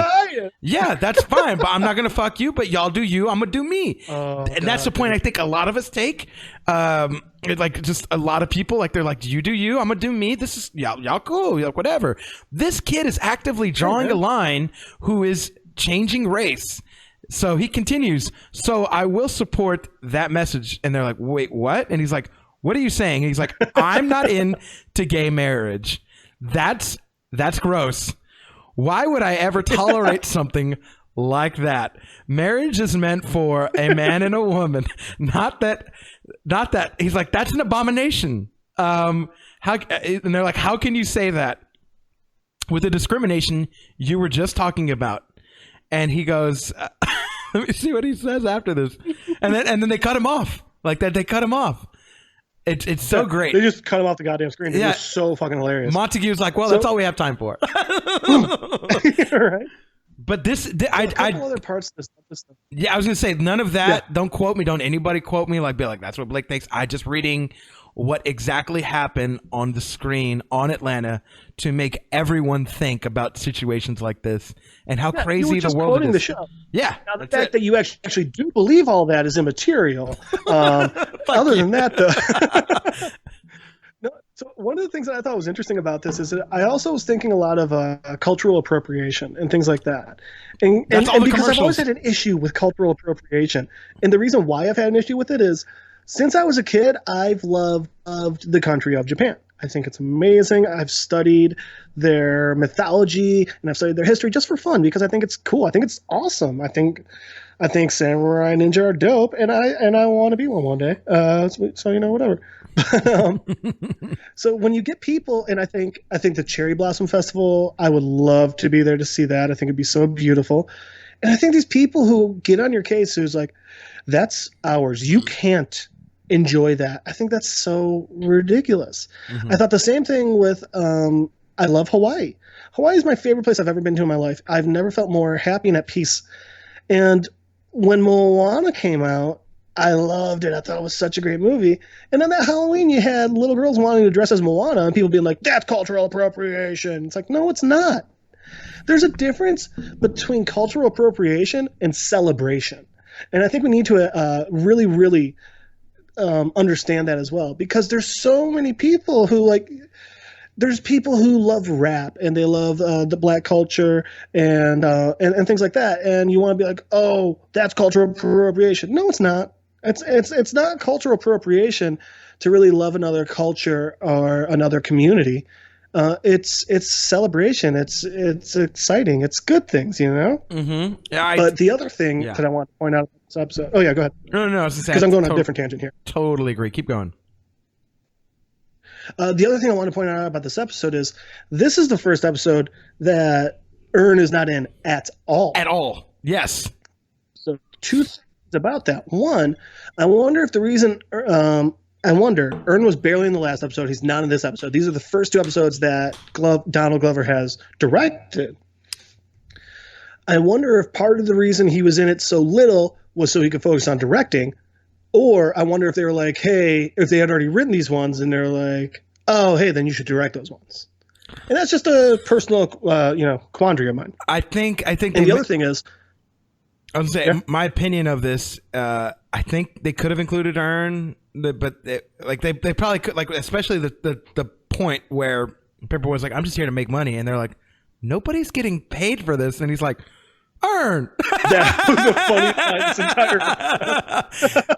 Yeah, that's fine. But I'm not going to fuck you, but y'all do you, I'm going to do me. And that's the point I think a lot of us take. Like, just a lot of people, like, they're like, you do you, I'm going to do me. This is, y'all cool, whatever. This kid is actively drawing a line who is changing race. So he continues, so I will support that message. And they're like, wait, what? And he's like, what are you saying? And he's like, I'm not into gay marriage. That's gross. Why would I ever tolerate something like that. Marriage is meant for a man and a woman. Not that he's like, that's an abomination. And they're like, how can you say that with the discrimination you were just talking about? And he goes, let me see what he says after this. And then they cut him off like that. They cut him off. It's so great. They just cut him off the goddamn screen. It was so fucking hilarious. Montague's like, well, that's all we have time for. Right. But a couple other parts of this stuff. Yeah, I was gonna say none of that. Yeah. Don't quote me. Don't anybody quote me. Like, be like, that's what Blake thinks. I just reading what exactly happened on the screen on Atlanta to make everyone think about situations like this and how crazy the world is. The show. Yeah. Now, the fact that you actually do believe all that is immaterial. Other than that, though. No, so one of the things that I thought was interesting about this is that I also was thinking a lot of cultural appropriation and things like that. And because I've always had an issue with cultural appropriation. And the reason why I've had an issue with it is since I was a kid, I've loved the country of Japan. I think it's amazing. I've studied their mythology and I've studied their history just for fun because I think it's cool. I think it's awesome. I think samurai ninja are dope, and I want to be one day. So whatever. So when you get people, and I think the Cherry Blossom Festival, I would love to be there to see that. I think it'd be so beautiful. And I think these people who get on your case who's like, that's ours. You can't enjoy that. I think that's so ridiculous. Mm-hmm. I thought the same thing with I love Hawaii. Hawaii is my favorite place I've ever been to in my life. I've never felt more happy and at peace. And when Moana came out, I loved it. I thought it was such a great movie. And then that Halloween, you had little girls wanting to dress as Moana and people being like, that's cultural appropriation. It's like, no, it's not. There's a difference between cultural appropriation and celebration. And I think we need to really, really understand that as well, because there's so many people who there's people who love rap and they love the black culture and things like that. And you want to be like, oh, that's cultural appropriation. No, it's not. It's not cultural appropriation to really love another culture or another community. It's celebration. It's exciting. It's good things, you know? Mm-hmm. Yeah, but the other thing that I want to point out in this episode. Oh, yeah, go ahead. No. Because I'm going on a different tangent here. Totally agree. Keep going. The other thing I want to point out about this episode is this is the first episode that Ern is not in at all. At all. Yes. So two things about that. One, I wonder if the reason Ern was barely in the last episode. He's not in this episode. These are the first two episodes that Donald Glover has directed. I wonder if part of the reason he was in it so little was so he could focus on directing, or I wonder if they were like, hey, if they had already written these ones and they're like, oh, hey, then you should direct those ones. And that's just a personal, quandary of mine. I think. And the other thing is, I was saying, my opinion of this, I think they could have included Ern, but they probably could, like, especially the point where Paperboy's like, I'm just here to make money, and they're like, nobody's getting paid for this, and he's like, Ern. That was a funny line this entire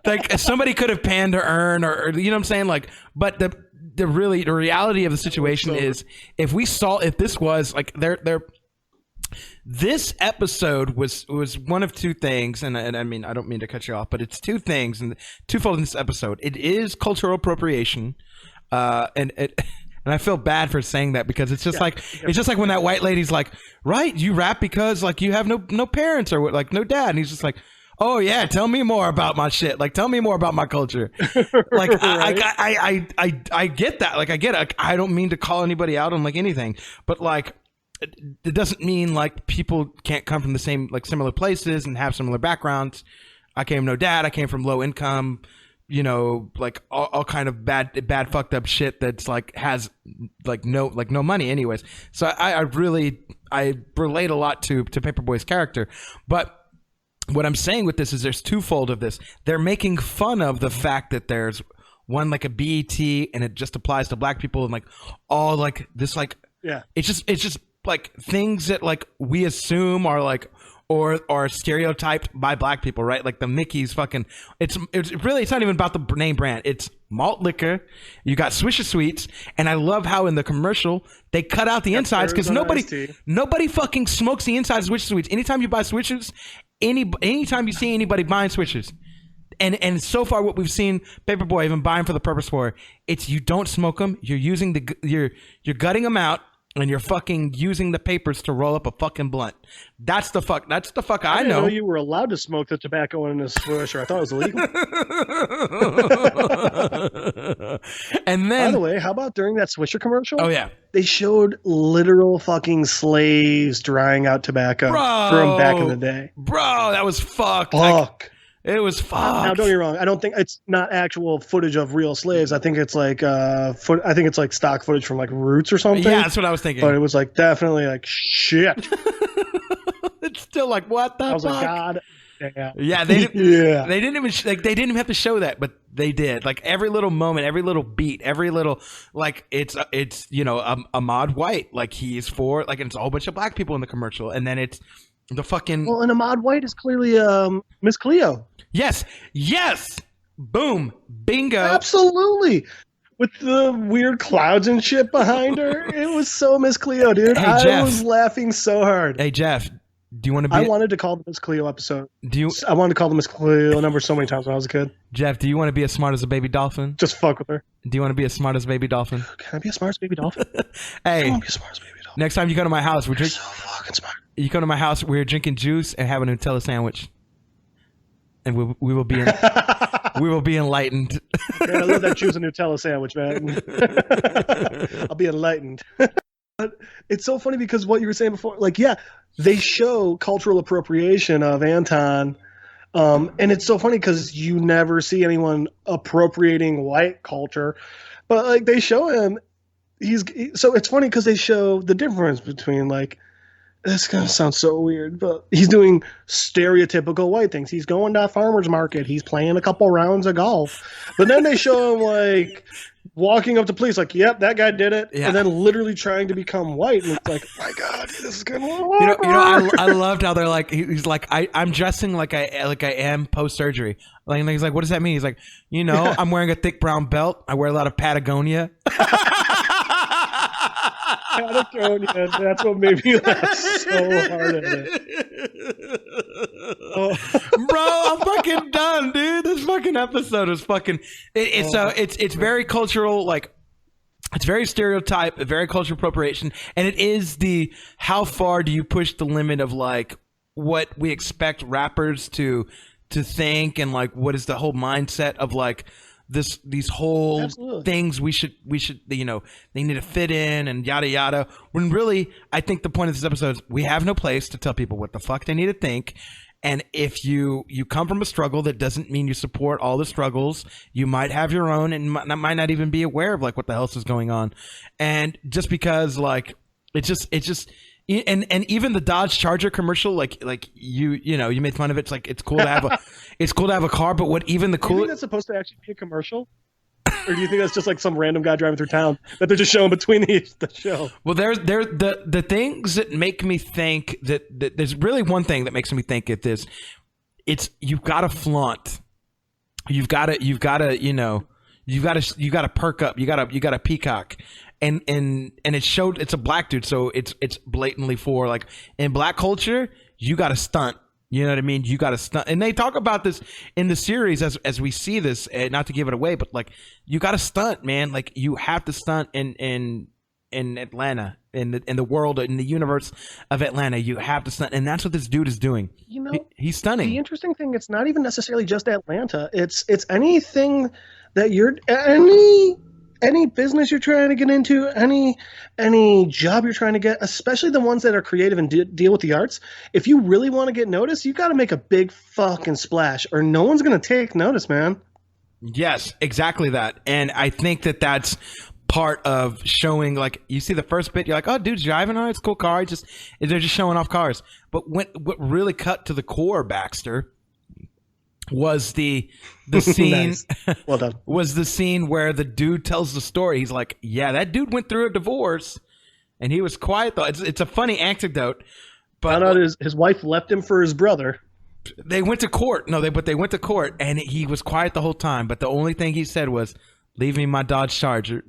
like somebody could have panned to Ern, or you know what I'm saying, like, but the reality of the situation is if this was like this episode was one of two things, and I mean, I don't mean to cut you off, but it's two things, and twofold in this episode. It is cultural appropriation, and I feel bad for saying that because it's just it's just like when that white lady's like, right, you rap because like you have no parents or like no dad, and he's just like, oh yeah, tell me more about my shit. Like, tell me more about my culture. Like, right? I get that. Like, I get it. I don't mean to call anybody out on like anything, but like, it doesn't mean like people can't come from the same, like similar places and have similar backgrounds. I came no dad. I came from low income, like all kind of bad fucked up shit that's like has like no money anyways. So I relate a lot to Paperboy's character. But what I'm saying with this is there's twofold of this. They're making fun of the fact that there's one like a BET and it just applies to black people and like all like this, like, it's just like things that like we assume are like or stereotyped by black people, right? Like the Mickey's fucking. It's really, it's not even about the name brand. It's malt liquor. You got Swisher Sweets, and I love how in the commercial they cut out the insides because nobody fucking smokes the insides of Swisher Sweets. Anytime you buy Swishers, anytime you see anybody buying Swishers. And so far, what we've seen, Paperboy even buying for the purpose for, it's you don't smoke them. You're using you're gutting them out, and you're fucking using the papers to roll up a fucking blunt. That's the fuck I know. You were allowed to smoke the tobacco in a Swisher. I thought it was illegal. And then, by the way, how about during that Swisher commercial? Oh yeah, they showed literal fucking slaves drying out tobacco from back in the day. Bro, that was fucked. Fuck. It was fucked. Now, don't get me wrong. I don't think it's not actual footage of real slaves. I think it's like I think it's like stock footage from like Roots or something. Yeah, that's what I was thinking. But it was like definitely like shit. It's still like what the fuck? I was like, God. Yeah, they didn't even they didn't even have to show that, but they did. Like every little moment, every little beat, every little like it's Ahmad White, like he's for like, and it's a whole bunch of black people in the commercial, and then it's the fucking and Ahmad White is clearly Miss Cleo. Yes, boom, bingo, absolutely. With the weird clouds and shit behind her, it was so Miss Cleo, dude. Hey, I was laughing so hard. Hey Jeff, do you want to be? I wanted to call the Miss Cleo episode. I wanted to call the Miss Cleo number so many times when I was a kid. Jeff, do you want to be as smart as a baby dolphin? Just fuck with her. Do you want to be as smart as a baby dolphin? Can I be as smart as a baby dolphin? Hey, I want to be as smart as a baby dolphin. Next time you come to my house, so fucking smart. You come to my house, we're drinking juice and having a Nutella sandwich, and we will be we will be enlightened. Man, I love that juice and Nutella sandwich, man. I'll be enlightened. But it's so funny because what you were saying before, like, yeah, they show cultural appropriation of Anton, and it's so funny because you never see anyone appropriating white culture, but like they show him, so it's funny because they show the difference between like. This is going to sound so weird, but he's doing stereotypical white things. He's going to a farmer's market. He's playing a couple rounds of golf. But then they show him, like, walking up to police, like, yep, that guy did it. Yeah. And then literally trying to become white. And it's like, my God, this is going to work. I loved how they're like, he's like, I'm dressing like I am post-surgery. Like, he's like, what does that mean? He's like, I'm wearing a thick brown belt. I wear a lot of Patagonia. Patagonia, that's what made me laugh so hard at it. Oh. Bro, I'm fucking done, dude. This fucking episode is fucking. It's very cultural, like it's very stereotype, very cultural appropriation, and it is the how far do you push the limit of like what we expect rappers to think, and like what is the whole mindset of like. These whole Absolutely. Things we should they need to fit in and yada yada, when really I think the point of this episode is we have no place to tell people what the fuck they need to think. And if you come from a struggle, that doesn't mean you support all the struggles. You might have your own and might not even be aware of like what the hell is going on. And just because like it's just and even the Dodge Charger commercial, like you made fun of it. It's like it's cool to have a car, but what even the cool. Do you think that's supposed to actually be a commercial, or do you think that's just like some random guy driving through town that they're just showing between the show? Well, there's the things that make me think that there's really one thing that makes me think it's you've got to flaunt, you've got to perk up, you got to peacock. And it showed it's a black dude, so it's blatantly for like in black culture, you got to stunt. You know what I mean? You got to stunt, and they talk about this in the series as we see this. Not to give it away, but like you got to stunt, man. Like you have to stunt in Atlanta, in the world, in the universe of Atlanta. You have to stunt, and that's what this dude is doing. He's stunning. The interesting thing, it's not even necessarily just Atlanta. It's anything that you're any business you're trying to get into, any job you're trying to get, especially the ones that are creative and deal with the arts. If you really want to get noticed, you got to make a big fucking splash, or no one's gonna take notice, man. Yes, exactly that. And I think that that's part of showing. Like you see the first bit, you're like, oh, dude's driving, oh, it's a cool car. They're just showing off cars. But what really cut to the core, Baxter, was the scene. Nice. Well done. Was the scene where the dude tells the story. He's like, yeah, that dude went through a divorce and he was quiet though. It's a funny anecdote, Found out his wife left him for his brother. They went to court. No, they went to court, and he was quiet the whole time. But the only thing he said was, "Leave me my Dodge Charger."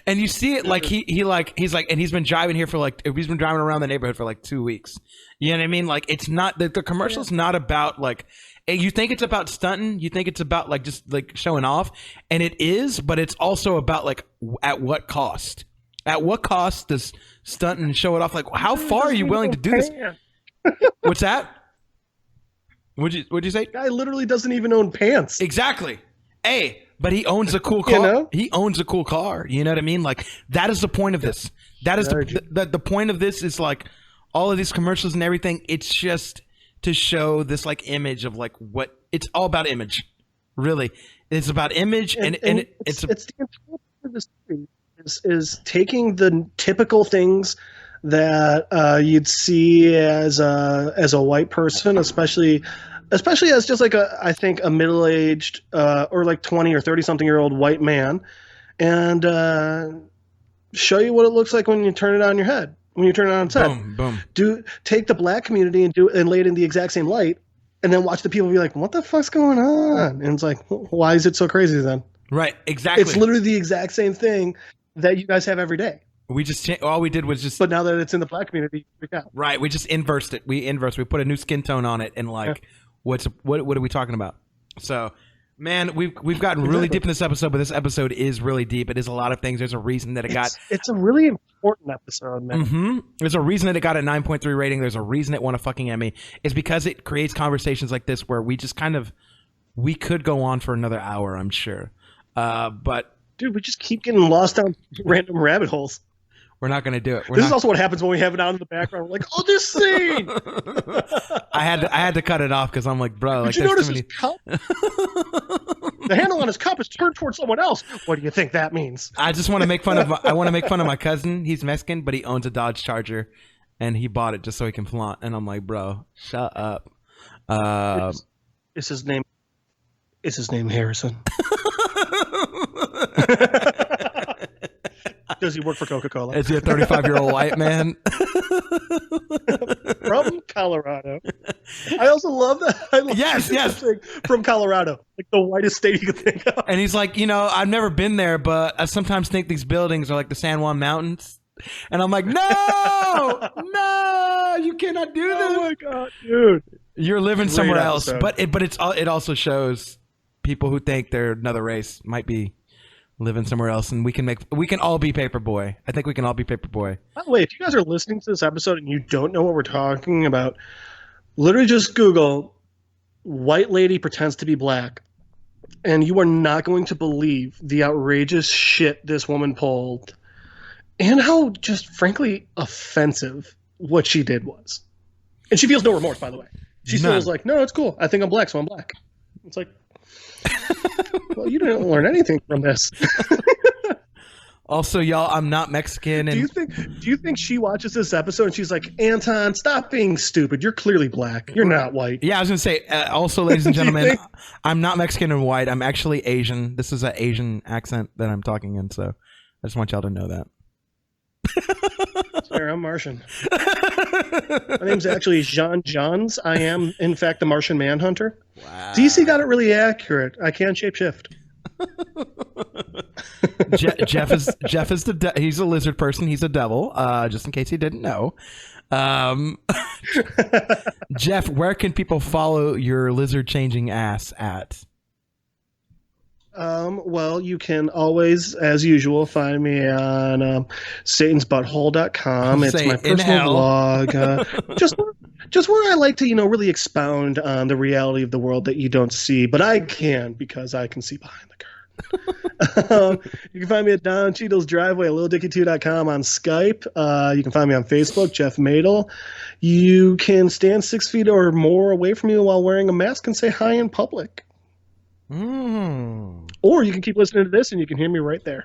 And you see it like he's like, and he's been driving around the neighborhood for like 2 weeks. You know what I mean? Like, it's not the commercial's not about like, you think it's about stunting, you think it's about like just like showing off, and it is, but it's also about like at what cost? At what cost does stunting and show it off? Like, how far are you willing to do this? What's that? What'd you say? Guy literally doesn't even own pants. Exactly. Hey, but he owns a cool car. You know? He owns a cool car. You know what I mean? Like, that is the point of this. That is the point of this is like all of these commercials and everything. It's just to show this like image of like what it's all about. Image, really. It's about image, and it's the entire point of this is taking the typical things that you'd see as a white person, especially as just like I think a middle-aged or like 20 or 30-something-year-old white man, and show you what it looks like when you turn it on your head, when you turn it on its head. Boom, boom. Take the black community and lay it in the exact same light, and then watch the people be like, what the fuck's going on? And it's like, why is it so crazy then? Right, exactly. It's literally the exact same thing that you guys have every day. We just all we did was just. But now that it's in the black community, you freak out. Right, we just inversed it. We put a new skin tone on it, and like, what are we talking about? So, man, we've gotten really deep in this episode, but this episode is really deep. It is a lot of things. There's a reason that it's a really important episode, man. Mm-hmm. There's a reason that it got a 9.3 rating. There's a reason it won a fucking Emmy. It's because it creates conversations like this where we just we could go on for another hour, I'm sure. But dude, we just keep getting lost down random rabbit holes. We're not going to do it. This is also what happens when we have it out in the background. We're like, oh, this scene. I had to cut it off because I'm like, bro. Did you notice his cup? The handle on his cup is turned towards someone else. What do you think that means? I just want to make fun of. I want to make fun of my cousin. He's Mexican, but he owns a Dodge Charger, and he bought it just so he can flaunt. And I'm like, bro, shut up. Is his name Harrison? Does he work for Coca-Cola? Is he a 35-year-old white man? From Colorado. I also love that. Yes. From Colorado. Like the whitest state you could think of. And he's like, I've never been there, but I sometimes think these buildings are like the San Juan Mountains. And I'm like, no, you cannot do this. Oh my God, dude. You're living somewhere else. But it also shows people who think they're another race might be living somewhere else, and we can all be Paperboy. I think we can all be Paperboy. By the way, if you guys are listening to this episode and you don't know what we're talking about, literally just Google white lady pretends to be black, and you are not going to believe the outrageous shit this woman pulled and how just frankly offensive what she did was. And she feels no remorse, by the way. She still is like, no, it's cool. I think I'm black, so I'm black. It's like, well, you didn't learn anything from this. Also, y'all, I'm not Mexican. And do you think she watches this episode and she's like, Anton, stop being stupid. You're clearly black. You're not white. Yeah, I was gonna say. Also, ladies and gentlemen, I'm not Mexican and white. I'm actually Asian. This is an Asian accent that I'm talking in. So I just want y'all to know that. Fair, I'm Martian. My name's actually Jean Johns. I am, in fact, the Martian Manhunter. Wow. DC got it really accurate. I can shapeshift. Jeff is he's a lizard person. He's a devil. Just in case you didn't know. Jeff, where can people follow your lizard changing ass at? Well, you can always, as usual, find me on satansbutthole.com. It's my personal blog. Just where I like to, really expound on the reality of the world that you don't see, but I can because I can see behind the curtain. You can find me at Don Cheadle's Driveway at LilDicky2.com on Skype. You can find me on Facebook, Jeff Madel. You can stand 6 feet or more away from me while wearing a mask and say hi in public. Or you can keep listening to this and you can hear me right there.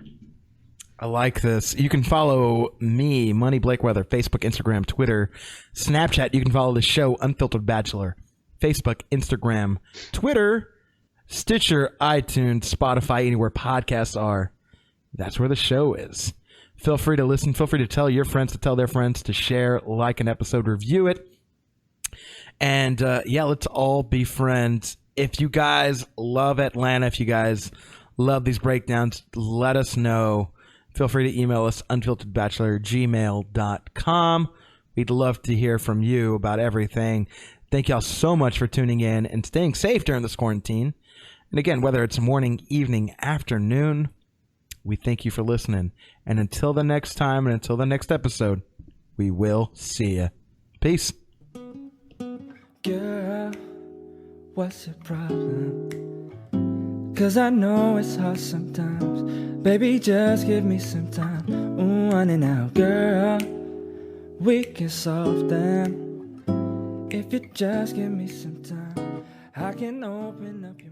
I like this. You can follow me, Money Blake Weather, Facebook, Instagram, Twitter, Snapchat. You can follow the show, Unfiltered Bachelor, Facebook, Instagram, Twitter, Stitcher, iTunes, Spotify, anywhere podcasts are. That's where the show is. Feel free to listen. Feel free to tell your friends to tell their friends to share, like an episode, review it. And let's all be friends. If you guys love Atlanta, if you guys love these breakdowns, let us know. Feel free to email us, unfilteredbachelor@gmail.com. We'd love to hear from you about everything. Thank y'all so much for tuning in and staying safe during this quarantine. And again, whether it's morning, evening, afternoon, we thank you for listening. And until the next time and until the next episode, we will see you. Peace. Girl, what's your problem? 'Cause I know it's hard sometimes. Baby, just give me some time. Ooh, honey, now, girl, we can solve them. If you just give me some time, I can open up your